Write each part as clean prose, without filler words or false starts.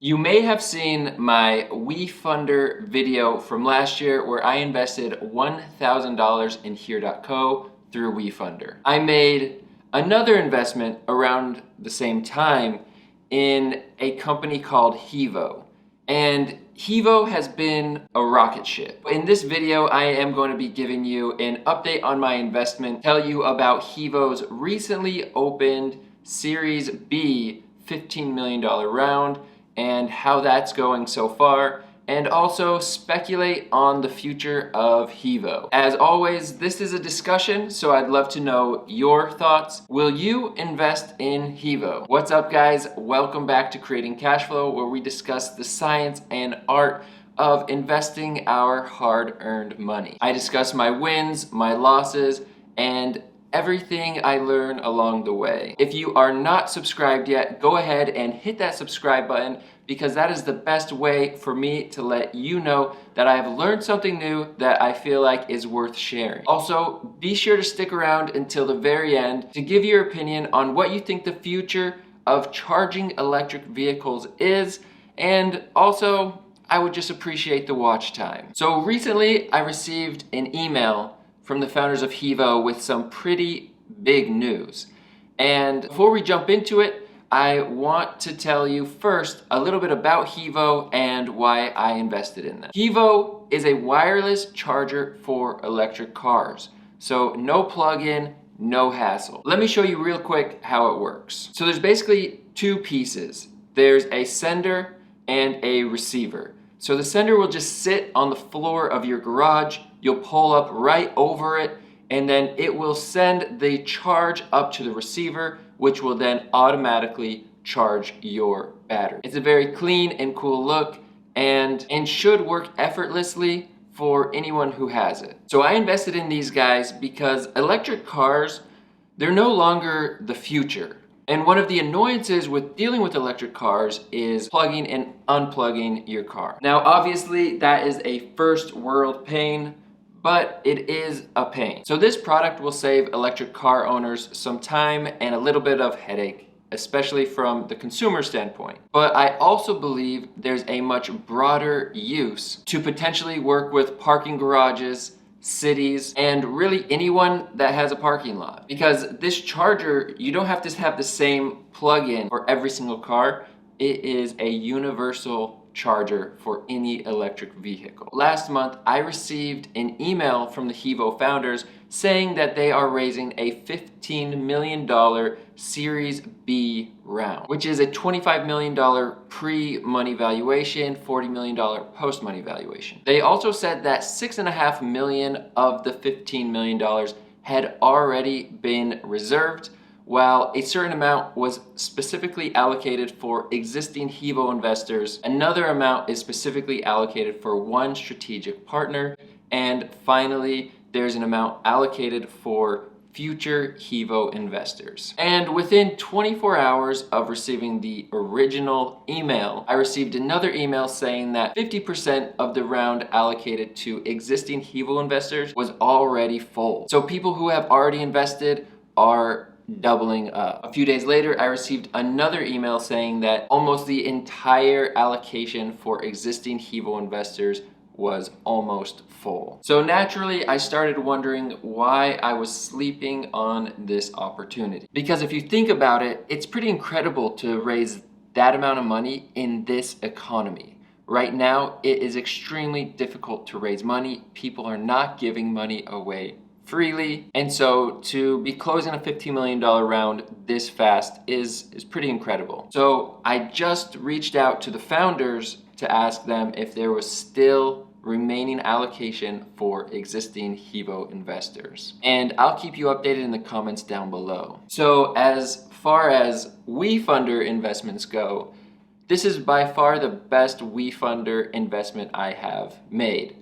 You may have seen my WeFunder video from last year where I invested $1,000 in Here.co through WeFunder. I made another investment around the same time in a company called Hevo. And Hevo has been a rocket ship. In this video, I am going to be giving you an update on my investment, tell you about Hevo's recently opened Series B $15 million round, and how that's going so far, and also speculate on the future of Hevo. As always, this is a discussion, so I'd love to know your thoughts. Will you invest in Hevo? What's up, guys? Welcome back to Creating Cash Flow, where we discuss the science and art of investing our hard-earned money. I discuss my wins, my losses, and everything I learn along the way. If you are not subscribed yet, go ahead and hit that subscribe button, because that is the best way for me to let you know that I have learned something new that I feel like is worth sharing. Also, be sure to stick around until the very end to give your opinion on what you think the future of charging electric vehicles is, and also I would just appreciate the watch time. So recently I received an email from the founders of Hevo with some pretty big news. And before we jump into it, I want to tell you first a little bit about Hevo and why I invested in them. Hevo is a wireless charger for electric cars. So no plug-in, no hassle. Let me show you real quick how it works. So there's basically two pieces. There's a sender and a receiver. So the sender will just sit on the floor of your garage. You'll pull up right over it, and then it will send the charge up to the receiver, which will then automatically charge your battery. It's a very clean and cool look, and should work effortlessly for anyone who has it. So I invested in these guys because electric cars, they're no longer the future. And one of the annoyances with dealing with electric cars is plugging and unplugging your car. Now, obviously, that is a first world pain, but it is a pain. So this product will save electric car owners some time and a little bit of headache, especially from the consumer standpoint. But I also believe there's a much broader use to potentially work with parking garages, cities, and really anyone that has a parking lot. Because this charger, you don't have to have the same plug-in for every single car. It is a universal charger for any electric vehicle. Last month, I received an email from the Hevo founders saying that they are raising a $15 million Series B round, which is a $25 million pre-money valuation, $40 million post-money valuation. They also said that $6.5 million of the $15 million had already been reserved, while a certain amount was specifically allocated for existing Hevo investors. Another amount is specifically allocated for one strategic partner, and finally, there's an amount allocated for future Hevo investors. And within 24 hours of receiving the original email, I received another email saying that 50% of the round allocated to existing Hevo investors was already full. So people who have already invested are doubling up. A few days later, I received another email saying that almost the entire allocation for existing Hevo investors was almost full. So naturally, I started wondering why I was sleeping on this opportunity. Because if you think about it, it's pretty incredible to raise that amount of money in this economy. Right now, it is extremely difficult to raise money. People are not giving money away freely, and so to be closing a $15 million round this fast is pretty incredible. So I just reached out to the founders to ask them if there was still remaining allocation for existing Hevo investors, and I'll keep you updated in the comments down below. So as far as WeFunder investments go, this is by far the best WeFunder investment I have made,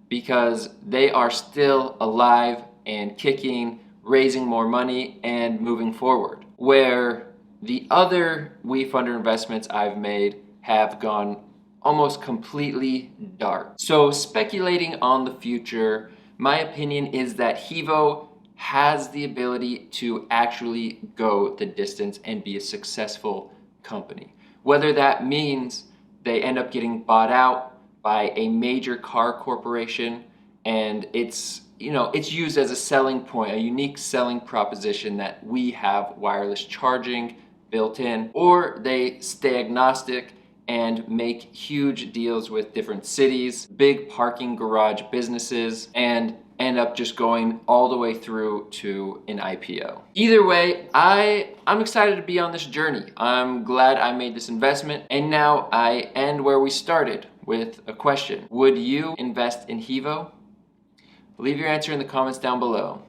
because they are still alive and kicking, raising more money, and moving forward. Where the other WeFunder investments I've made have gone almost completely dark. So speculating on the future, my opinion is that Hevo has the ability to actually go the distance and be a successful company. Whether that means they end up getting bought out by a major car corporation, and it's used as a selling point, a unique selling proposition that we have wireless charging built in. Or they stay agnostic and make huge deals with different cities, big parking garage businesses, and end up just going all the way through to an IPO. Either way, I'm excited to be on this journey. I'm glad I made this investment, and now I end where we started, with a question. Would you invest in Hevo? Leave your answer in the comments down below.